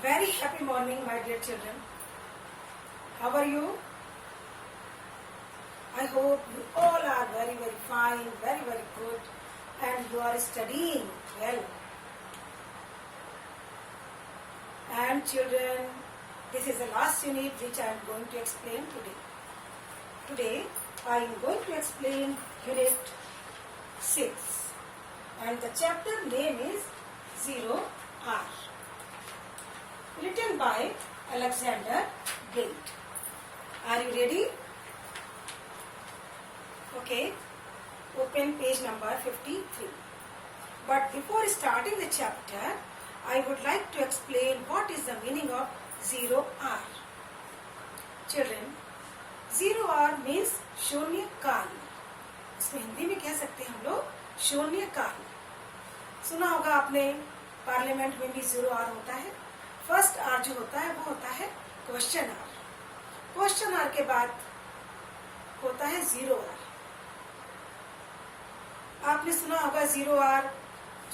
Very happy morning, my dear children. How are you? I hope you all are very fine, very good, and you are studying well. And children, this is the last unit which I am going to explain today. Today, I am going to explain unit 6, and the chapter name is 0R. Written by Alexander Blade. Are you ready? Okay, open page number 53. But before starting the chapter, I would like to explain what is the meaning of 0R. Children, 0R means शून्य काल. इसको हिंदी में कह सकते हैं हम लोग शून्य काल. सुना होगा आपने, पार्लियामेंट में भी 0R होता है. फर्स्ट आर जो होता है वो होता है क्वेश्चन आर. क्वेश्चन आर के बाद होता है 0R. आपने सुना होगा 0R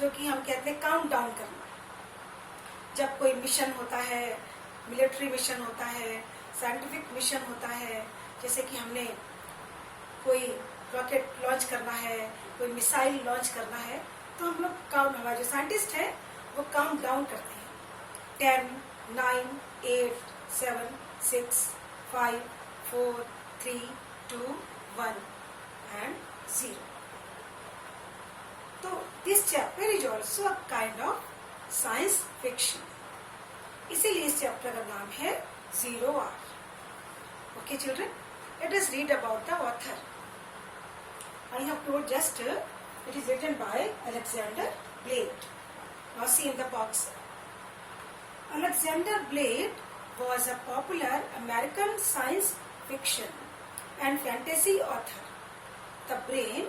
जो कि हम कहते हैं काउंट डाउन करना. जब कोई मिशन होता है, मिलिट्री मिशन होता है, साइंटिफिक मिशन होता है, जैसे कि हमने कोई रॉकेट लॉन्च करना है, कोई मिसाइल लॉन्च करना है, तो हम लोग काउंट, हमारे जो साइंटिस्ट हैं वो काउंट डाउन करते हैं. 10, 9, 8, 7, 6, 5, 4, 3, 2, 1 and 0. So this chapter is also a kind of science fiction. इसीलिए इस चैप्टर का नाम है 0R. Okay children, let us read about the author. I have told just it is written by Alexander Blade. Now see in the box. Alexander Blade was a popular American science fiction and fantasy author. The Brain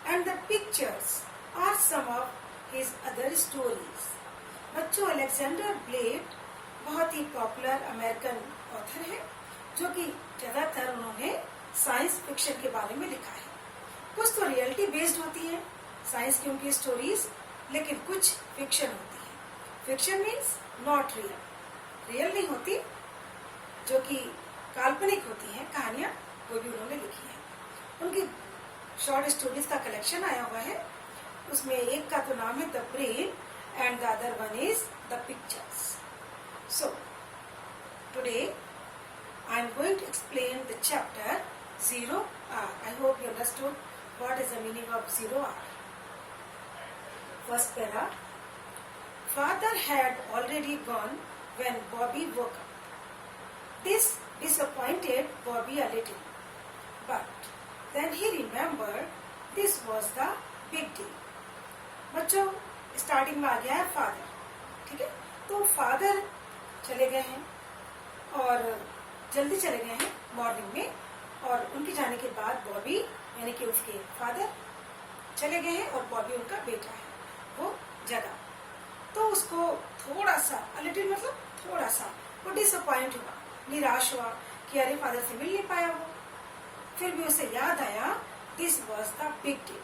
and the Pictures are some of his other stories. बच्चों, Alexander blade बहुत ही popular American author है जो कि ज्यादातर उन्होंने science fiction के बारे में लिखा है. कुछ तो रियलिटी बेस्ड होती है साइंस की उनकी स्टोरीज, लेकिन कुछ फिक्शन होती है. Fiction means not real, real नहीं होती, जो कि काल्पनिक होती हैं कहानियां, वो भी उन्होंने लिखी है. उनकी शॉर्ट स्टोरीज का कलेक्शन आया हुआ है. उसमें एक का तो नाम है the brain and the other one is the pictures. So today I am going to explain the chapter 0R. I hope you understood what is the meaning of 0R. First para. Father had already gone when Bobby woke up. This disappointed Bobby a little, but then he remembered this was the big day. बच्चों, starting में आ गया है father. ठीक है, तो father चले गए हैं और जल्दी चले गए हैं मॉर्निंग में, और उनके जाने के बाद बॉबी यानी कि उसके फादर चले गए हैं और बॉबी उनका बेटा है, वो जगा. तो उसको थोड़ा सा लिटिल मतलब थोड़ा सा वो डिसअपॉइंट हुआ, निराश हुआ कि अरे फादर से मिल नहीं पाया वो. फिर भी उसे याद आया this was the big day.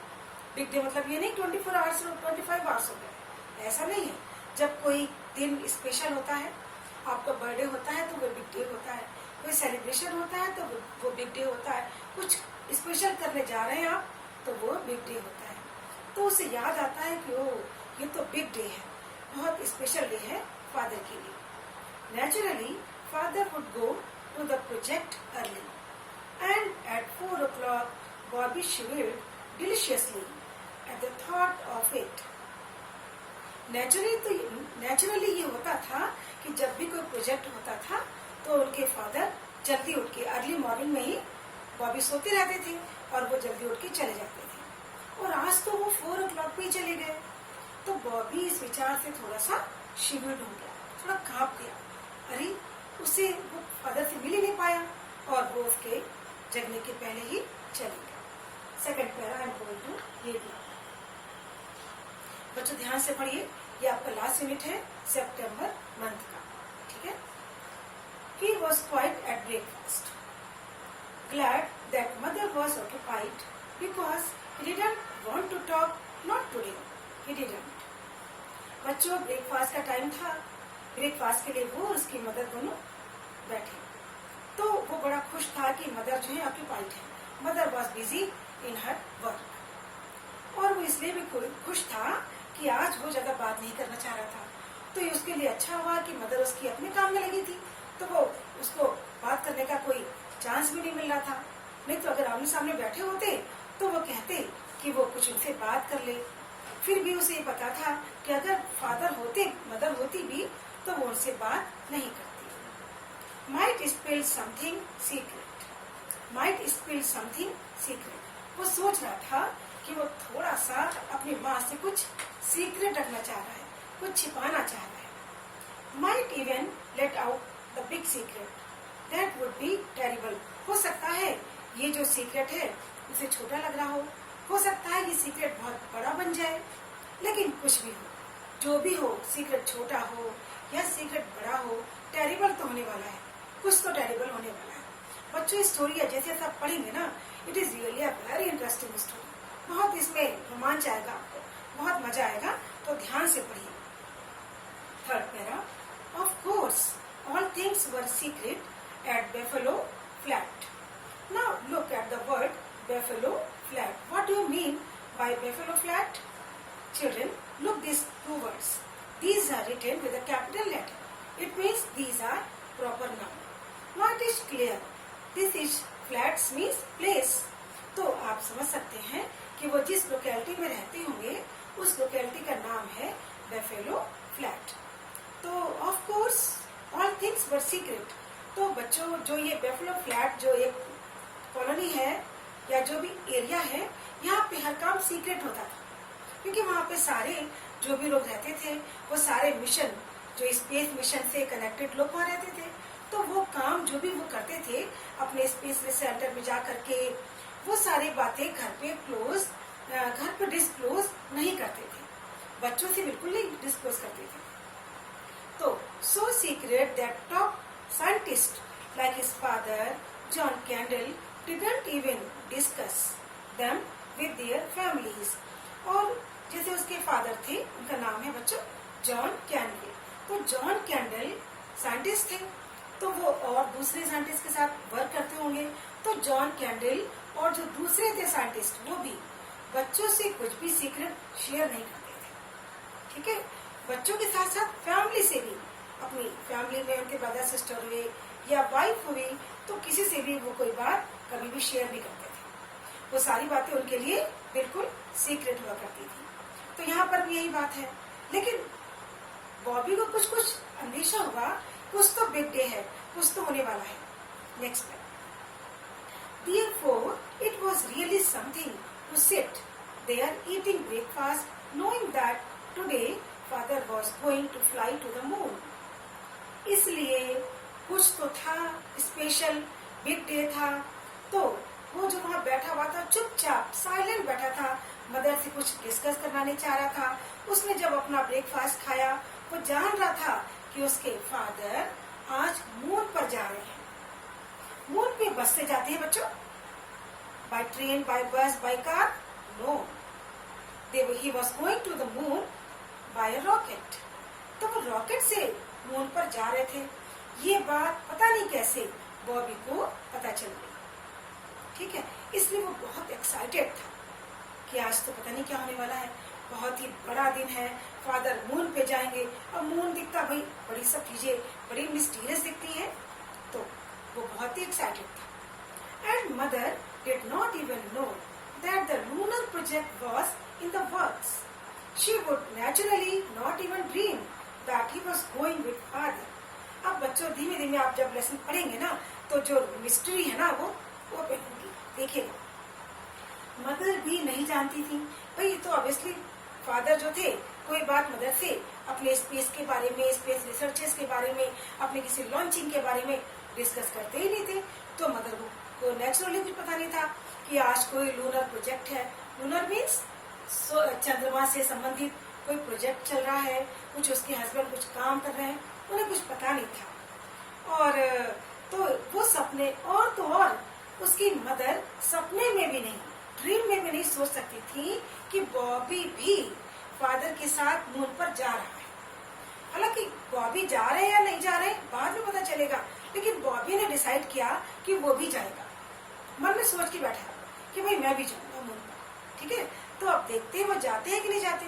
Big day मतलब ये नहीं 24 आवर्स और 25 आवर्स हो गए, ऐसा नहीं है. जब कोई दिन स्पेशल होता है, आपका बर्थडे होता है तो वो बिग डे होता है, कोई सेलिब्रेशन होता है तो वो बिग डे होता है, कुछ स्पेशल करने जा रहे हैं आप तो वो बिग डे होता है. तो उसे याद आता है कि ओ ये तो बिग डे है, बहुत स्पेशल डे है फादर के लिए. Naturally father would go to the project early and at 4 o'clock Bobby shivered deliciously at the thought of it. Naturally ये होता था कि जब भी कोई प्रोजेक्ट होता था तो उनके फादर जल्दी उठ के अर्ली मॉर्निंग में ही, बॉबी सोते रहते थे और वो जल्दी उठ के चले जाते थे. और आज तो वो 4 o'clock पे ही चले गए. तो बॉबी इस विचार से थोड़ा सा शिवर्ड हो गया, थोड़ा कांप गया. अरे उसे वो फादर से मिल ही नहीं पाया और वो उसके जगने के पहले ही चले गया. Second para I am going to read now. बच्चों ध्यान से पढ़िए, ये आपका लास्ट यूनिट है सितंबर मंथ का. ठीक है. He was quite at breakfast, glad that mother was occupied because he didn't want to talk. Not today. He didn't. बच्चों ब्रेकफास्ट का टाइम था ब्रेकफास्ट के लिए वो और उसकी मदर दोनों बैठे। तो वो बड़ा खुश था कि मदर जो है ऑक्यूपाइड है, mother was busy in her work. और वो इसलिए भी खुश था कि आज वो ज्यादा बात नहीं करना चाह रहा था। तो ये उसके लिए अच्छा हुआ कि मदर उसकी अपने काम में लगी थी, तो वो उसको बात करने का कोई चांस भी नहीं मिल रहा था। नहीं तो अगर आमने सामने बैठे होते तो वो कहते कि वो कुछ उनसे बात कर ले। फिर भी उसे पता था कि अगर फादर होते, मदर होती भी, तो वो उनसे बात नहीं करती। Might spill something secret, might spill something secret. वो सोच रहा था कि वो थोड़ा सा अपनी माँ से कुछ सीक्रेट रखना चाह रहा है, कुछ छिपाना चाह रहा है। Might even let out the big secret, that would be terrible. हो सकता है ये जो सीक्रेट है उसे छोटा लग रहा हो सकता है ये सीक्रेट बहुत बड़ा बन जाए, लेकिन कुछ भी हो, जो भी हो, सीक्रेट छोटा हो या सीक्रेट बड़ा हो, टेरिबल तो होने वाला है, कुछ तो टेरिबल होने वाला है। बच्चों स्टोरी है जैसे आप पढ़ेंगे ना, it is really a very interesting story. बहुत इसमें रोमांच आएगा आपको, बहुत मजा आएगा, तो ध्यान से पढ़िए। Third para, of course all things were secret at Buffalo Flat. Now look at the word Buffalo Flat. What do you mean by buffalo flat? Children, look these two words. These are written with a capital letter. It means these are proper noun. Now it is clear. This is flats means place. तो आप समझ सकते हैं कि वो जिस locality में रहते होंगे उस लोकेलिटी का नाम है बेफेलो फ्लैट। तो of course all things were secret. तो बच्चों जो ये बेफेलो फ्लैट जो एक कॉलोनी है या जो भी एरिया है, यहाँ पे हर काम सीक्रेट होता था, क्योंकि वहाँ पे सारे जो भी लोग रहते थे वो सारे मिशन, जो स्पेस मिशन से कनेक्टेड लोग वहाँ रहते थे। तो वो काम जो भी वो करते थे अपने स्पेस सेंटर में जा करके, वो सारी बातें घर पे डिस्क्लोज नहीं करते थे, बच्चों से बिल्कुल नहीं डिस्क्लोज करते थे। तो so secret that top scientist like his father John candle didn't even discuss them with their families. और जैसे उसके फादर थे, उनका नाम है बच्चों जॉन कैंडल। तो जॉन कैंडल साइंटिस्ट थे, तो वो और दूसरे साइंटिस्ट के साथ वर्क करते होंगे। तो जॉन कैंडल और जो दूसरे थे साइंटिस्ट, वो भी बच्चों से कुछ भी सीक्रेट शेयर नहीं करते थे। ठीक है, बच्चों के साथ साथ फैमिली से भी, अपनी फैमिली में उनके ब्रदर सिस्टर हुए या वाइफ हुई, तो किसी से भी वो कोई बात कभी भी शेयर नहीं करते थे। वो सारी बातें उनके लिए बिल्कुल सीक्रेट हुआ करती थी। तो यहाँ पर भी यही बात है। लेकिन बॉबी को कुछ कुछ अंदेशा हुआ, कुछ तो बिग डे है, कुछ तो होने वाला है। नेक्स्ट में, Therefore, it was really something to sit there eating breakfast, knowing that today father was going to fly to the moon. इसलिए कुछ तो था, स्पेशल बिग डे था। तो वो जो वहाँ बैठा हुआ था, चुपचाप साइलेंट बैठा था, मदर से कुछ डिस्कस करना नहीं चाह रहा था। उसने जब अपना ब्रेकफास्ट खाया, वो जान रहा था कि उसके फादर आज मून पर जा रहे हैं। मून पे बस से जाते हैं बच्चों, by train, by bus, by car? No, he was going to the moon by rocket. तो वो रॉकेट से मून पर जा रहे थे। ये बात पता नहीं कैसे बॉबी को पता चल गई। ठीक है, इसलिए वो बहुत एक्साइटेड था कि आज तो पता नहीं क्या होने वाला है, बहुत ही बड़ा दिन है, फादर मून पे जाएंगे। अब मून दिखता भाई, बड़ी सब चीजें बड़ी मिस्टीरियस दिखती हैं, तो वो बहुत ही एक्साइटेड था। And mother did not even know that the lunar project was in the works. She would naturally not even dream that he was going with father. अब बच्चों धीमे धीमे आप जब लेसन पढ़ेंगे ना, तो जो मिस्ट्री है ना वो ओपन होगी। देखिए, मदर भी नहीं जानती थी भाई, तो ऑब्वियसली फादर जो थे कोई बात मदर से अपने स्पेस के बारे में, स्पेस रिसर्चेस के बारे में, अपने किसी लॉन्चिंग के बारे में डिस्कस करते ही नहीं थे। तो मदर को नेचुरली कुछ पता नहीं था कि आज कोई लूनर प्रोजेक्ट है। लूनर मीन्स चंद्रमा से संबंधित कोई प्रोजेक्ट चल रहा है, कुछ उसके हस्बैंड कुछ काम कर रहे हैं, उन्हें कुछ पता नहीं था। और तो वो सपने, और तो और उसकी मदर सपने में भी नहीं, ड्रीम में भी नहीं सोच सकती थी कि बॉबी भी फादर के साथ मून पर जा रहा है। हालांकि बॉबी जा रहे हैं या नहीं जा रहे बाद में पता चलेगा, लेकिन बॉबी ने डिसाइड किया कि वो भी जाएगा। मन में सोच के बैठा कि भाई मैं भी जाऊंगा मून पर। ठीक है, तो अब देखते हैं वो जाते हैं कि नहीं जाते।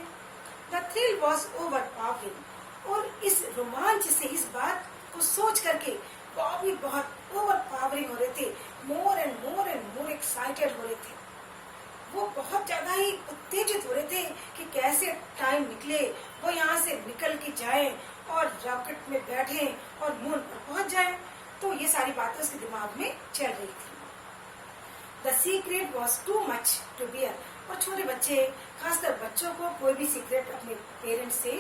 The thrill was over powering, और इस रोमांच से, इस बात को सोच करके बॉबी बहुत ओवर पावरिंग हो रहे थे, मोर एंड मोर एक्साइटेड हो रहे थे। वो बहुत ज्यादा ही उत्तेजित हो रहे थे कि कैसे टाइम निकले, वो यहाँ से निकल के जाए और रॉकेट में बैठे और मून पर पहुंच जाए। तो ये सारी बातें उसके दिमाग में चल रही थी। The secret was too much to bear, और छोटे बच्चे, खासकर बच्चों को कोई भी सीक्रेट अपने पेरेंट्स से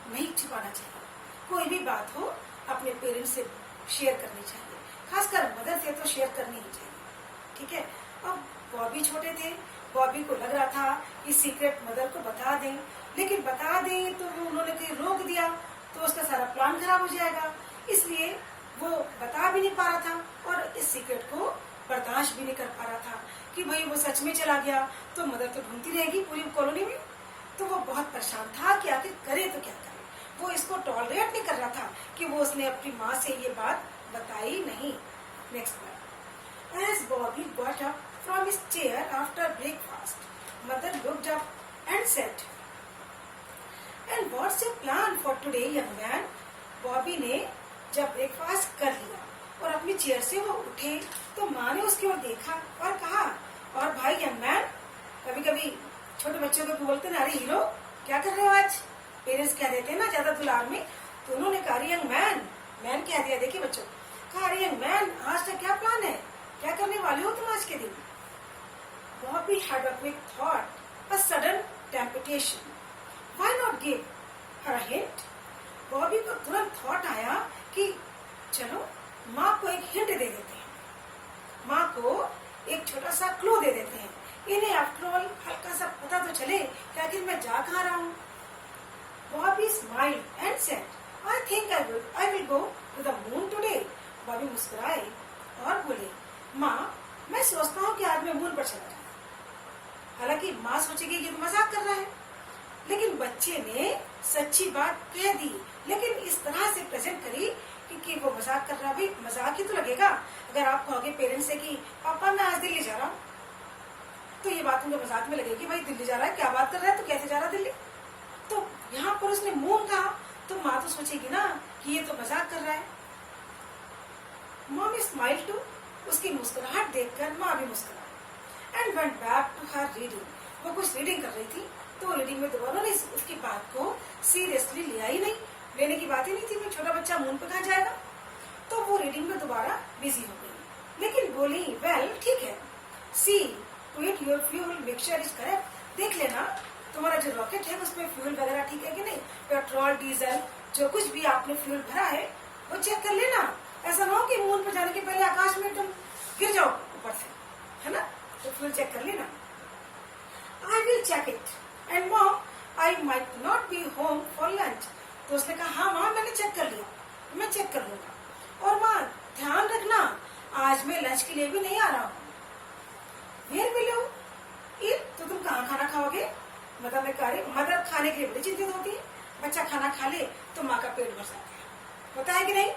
नहीं छुपाना चाहिए। कोई भी बात हो अपने पेरेंट्स से शेयर करनी चाहिए, खासकर मदर से तो शेयर करनी ही चाहिए। ठीक है, अब बॉबी छोटे थे, बॉबी को लग रहा था कि सीक्रेट मदर को बता दें, लेकिन बता दें तो उन्होंने कहीं रोक दिया तो उसका सारा प्लान खराब हो जाएगा, इसलिए वो बता भी नहीं पा रहा था और इस सीक्रेट को बर्दाश्त भी नहीं कर पा रहा था कि भाई वो सच में चला गया तो मदर तो ढूंढती रहेगी पूरी कॉलोनी में। तो वो बहुत परेशान था कि आखिर करे तो क्या करे। वो इसको टॉलरेट नहीं कर रहा था कि वो उसने अपनी माँ से ये बात बताई नहीं। नेक्स्ट बार, as Bobby got up from his chair after breakfast, mother looked up and said, and what's your plan for today young man. Bobby ने जब ब्रेकफास्ट कर लिया और अपनी चेयर से वो उठे तो माँ ने उसकी ओर देखा और कहा, और भाई यंग मैन, कभी कभी छोटे बच्चों को बोलते ना, अरे हीरो क्या कर रहे हो आज, पेरेंट्स कह देते हैं ना ज्यादा दुलार में, तो उन्होंने कहा यंग मैन, मैन कह दिया। देखिए बच्चों, कहा अरे यंग मैन, आज का क्या प्लान है, क्या करने वाले हो तुम आज के दिन। Bobby had a quick thought, a sudden temptation, why not give her a hint. Bobby को तुरंत थॉट आया कि चलो माँ को एक हिंट दे देते हैं, माँ को एक छोटा सा क्लू दे देते हैं, इन्हें आफ्टर ऑल हल्का सा पता तो चले कि आखिर मैं जा कहाँ रहा हूँ। Bobby smiled and said, I think I will go to the moon today. Bobby मुस्कुराए और बोले, माँ मैं सोचता हूँ कि आज मैं मून पर चला जाऊँ। हालांकि माँ सोचेगी ये तो मजाक कर रहा है, लेकिन बच्चे ने सच्ची बात कह दी, लेकिन इस तरह से प्रेजेंट करी कि वो मजाक कर रहा है। भाई मजाक ही तो लगेगा अगर आप कहोगे पेरेंट्स से कि पापा मैं आज दिल्ली जा रहा हूँ, तो ये बात उनके मजाक में लगेगी, भाई दिल्ली जा रहा है, क्या बात कर रहा है, तो कैसे जा रहा दिल्ली। तो यहाँ पर उसने मून कहा तो माँ तो सोचेगी ना कि ये तो मजाक कर रहा है। मॉम स्माइल्ड टू, उसकी मुस्कुराहट देखकर माँ भी मुस्कुराई, and went back to her reading. वो कुछ रीडिंग कर रही थी तो रीडिंग में दोबारा ने उसकी बात को सीरियसली लिया ही नहीं, लेने की बात ही नहीं थी, कोई छोटा बच्चा मून पे कहाँ जाएगा। तो वो रीडिंग में दोबारा बिजी हो गई, लेकिन बोली, वेल ठीक है, see to it your fuel mixture is correct. देख लेना तुम्हारा जो रॉकेट है उसमें फ्यूल वगैरह ठीक है कि नहीं, पेट्रोल डीजल जो कुछ भी आपने फ्यूल भरा है वो चेक कर लेना। ऐसा ना हो कि मून पर जाने के पहले आकाश में तुम गिर जाओ ऊपर से, है ना, तो फ्यूल चेक कर लेना। I will check it and mom I might not be home for lunch. तो उसने कहा, हाँ माँ मैंने चेक कर लिया, मैं चेक कर लूंगा, और माँ ध्यान रखना आज मैं लंच के लिए भी नहीं आ रहा हूँ। वेयर विल यू ईट, तो तुम कहाँ खाना खाओगे। मदर ने कहा, मदर खाने के लिए बड़ी चिंतित होती है, बच्चा खाना खा ले तो माँ का पेट भर जाता है, होता है कि नहीं।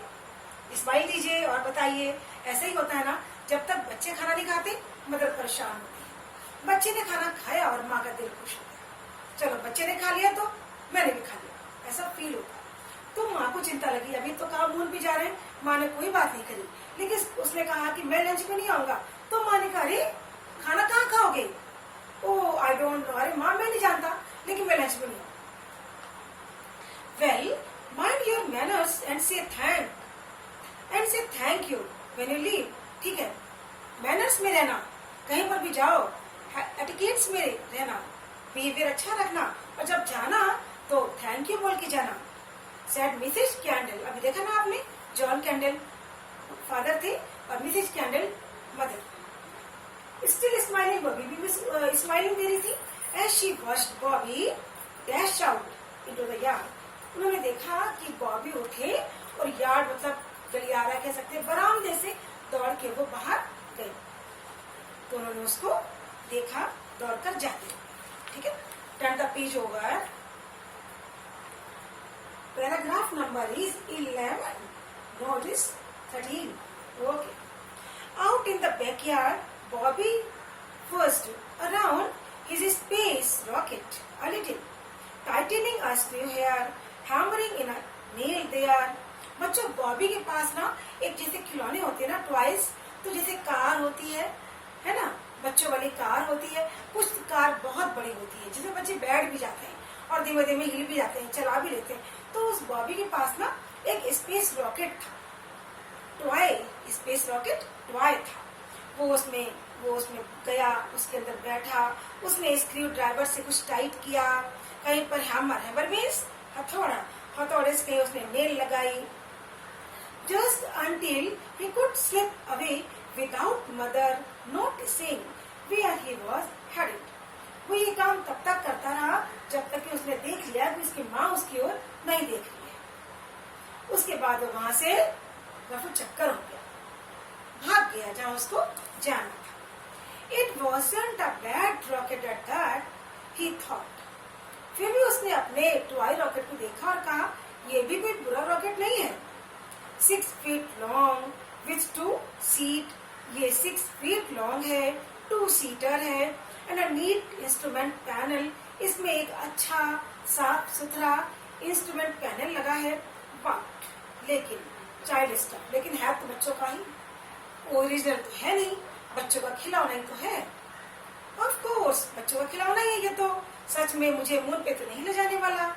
स्माइल दीजिए और बताइए, ऐसा ही होता है ना, जब तक बच्चे खाना नहीं खाते मदर परेशान होती है। बच्चे ने खाना खाया और माँ का दिल खुश होता है, चलो बच्चे ने खा लिया तो मैंने भी खा लिया, ऐसा फील होता है। तो माँ को चिंता लगी, अभी तो कहा मून भी जा रहे हैं, माँ ने कोई बात नहीं करी, लेकिन उसने कहा कि मैं लंच में नहीं आऊंगा, तो माँ ने कहा, अरे खाना कहाँ खाओगे। ओ आई डोंट नो, अरे माँ मैं नहीं जानता, लेकिन मैं लंच में नहीं आऊंगा। Well mind your manners and say thank you when you leave. ठीक है, मैनर्स में रहना, कहीं पर भी जाओ एटिकेट्स में रहना, बिहेवियर अच्छा रखना, और जब जाना तो थैंक यू बोल के जाना। सेड मिसेस कैंडल, अभी देखा ना आपने, जॉन कैंडल फादर थे और Mrs Kendall mother. Still smiling, Bobby भी स्माइलिंग दे रही थी। As she watched Bobby dash out into the yard. उन्होंने देखा कि बॉबी उठे और यार्ड मतलब गलियारा कह सकते, बरामदे से दौड़ के वो बाहर गए। तो उन्होंने उसको देखा दौड़कर जाते। ठीक है, turn the page over. paragraph number is 11. No, it is 13. Okay. Out in the backyard, Bobby fussed around his space rocket a little, tightening a screw here, hammering in a nail there. बच्चों, बॉबी के पास ना एक जैसे खिलौने होते हैं ना, toys, तो जैसे कार होती है ना, बच्चों वाली कार होती है, कुछ कार बहुत बड़ी होती है जिसमें बच्चे बैठ भी जाते हैं और धीमे धीमे हिल भी जाते हैं, चला भी लेते हैं। तो उस बॉबी के पास ना एक स्पेस रॉकेट था, टॉय स्पेस रॉकेट टॉय था। वो उसमें गया, उसके अंदर बैठा, उसने स्क्रू ड्राइवर से कुछ टाइट किया, कहीं पर हैमर मीन्स हथौड़ा, हथौड़े से कहीं उसने नेल लगाई। Just until he could slip away without mother noticing where he was headed. वो ये काम तब तक करता रहा जब तक कि उसने देख लिया कि उसकी माँ उसकी ओर नहीं देख रही है। उसके बाद वो वहां से रफू चक्कर हो गया, भाग गया जहाँ उसको जाना था। It wasn't a bad rocket at that, he thought. फिर भी उसने अपने टॉय रॉकेट को देखा और कहा, ये भी कोई बुरा रॉकेट नहीं है। 6 feet long with 2 seat, ये 6 feet long है, 2 seater है, and a neat instrument panel, इसमें एक अच्छा साफ सुथरा इंस्ट्रूमेंट पैनल लगा है। बट लेकिन चाइल्ड स्टफ, लेकिन है तो बच्चों का ही, ओरिजिनल तो है नहीं, बच्चों का खिलौना ही तो है। ऑफ कोर्स बच्चों का खिलौना ही है ये तो, सच में मुझे मून पे तो नहीं ले जाने वाला।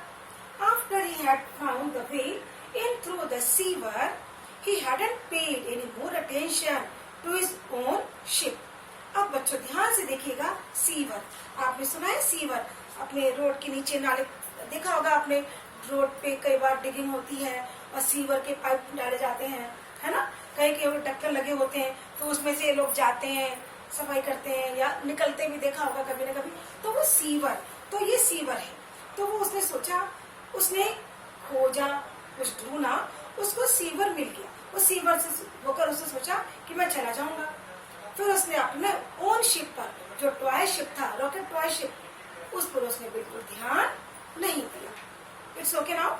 After he had found the way in through the sewer, he hadn't paid any more attention to his own ship. अब बच्चों ध्यान से देखिएगा, सीवर, आपने सुना है सीवर, अपने रोड के नीचे नाले देखा होगा आपने, रोड पे कई बार डिगिंग होती है और सीवर के पाइप डाले जाते हैं, है ना, कई कई ढक्कन लगे होते हैं, तो उसमें से लोग जाते हैं, सफाई करते हैं या निकलते भी देखा होगा कभी न कभी, तो वो सीवर, तो ये सीवर है। तो वो उसने सोचा, उसने खोजा, कुछ ढूंढा, उसको सीवर मिल गया। वो सीवर से होकर उसने सोचा कि मैं चला जाऊंगा। फिर उसने अपने ओन शिप पर, जो टॉय शिप था, रॉकेट टॉय शिप, उस पर उसने बिल्कुल ध्यान नहीं दिया। It's okay now?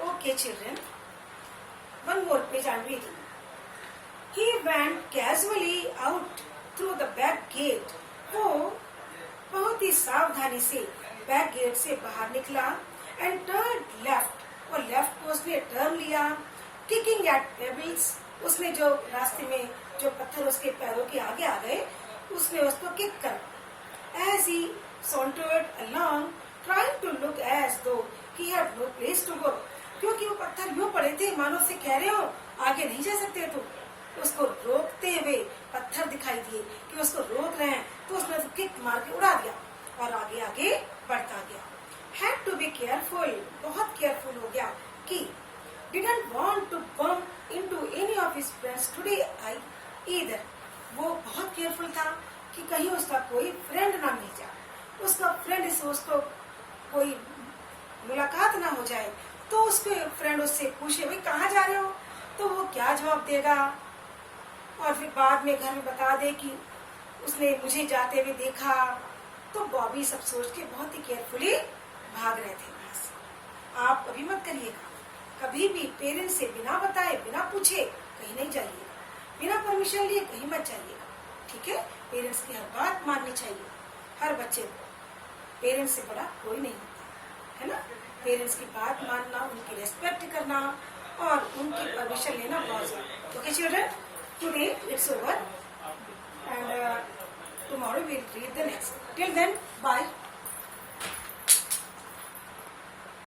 Okay children, one more page I am reading. He went casually out through the back gate. वो बहुत ही सावधानी से बैक गेट से बाहर निकला एंड टर्न लेफ्ट, और लेफ्ट को उसने टर्न लिया। किकिंग एट पेबल्स, उसने जो रास्ते में जो पत्थर उसके पैरों के आगे आ गए, उसने उसको किक कर। As he sauntered along, trying to look as though he had no place to go, क्योंकि वो पत्थर यूं पड़े थे मानो से कह रहे हो आगे नहीं जा सकते तुम। उसको रोकते हुए पत्थर दिखाई दिए कि उसको रोक रहे हैं, तो उसने उसको किक मार के उड़ा दिया और आगे आगे बढ़ता गया। Had to be careful, बहुत केयरफुल हो गया कि didn't want to bump into any of his friends today either. वो बहुत केयरफुल था कि कहीं उसका कोई फ्रेंड ना मिल जाए, उसका फ्रेंड से उसको कोई मुलाकात ना हो जाए, तो उसके फ्रेंड उससे पूछे भाई कहाँ जा रहे हो, तो वो क्या जवाब देगा, और फिर बाद में घर में बता दे कि उसने मुझे जाते हुए देखा। तो बॉबी सब सोच के बहुत ही केयरफुली भाग रहे थे वहां से। आप कभी मत करिएगा, कभी भी पेरेंट्स से बिना बताए बिना पूछे कहीं नहीं जाइएगा, बिना परमिशन लिए कहीं मत जाइएगा, ठीक है? पेरेंट्स की हर बात माननी चाहिए, हर बच्चे को। पेरेंट्स से बड़ा कोई नहीं होता, है ना? पेरेंट्स की बात मानना, उनकी रेस्पेक्ट करना और उनकी परमिशन लेना बहुत जरूरी। Okay children, today it's over and tomorrow we'll read the next. Till then, bye.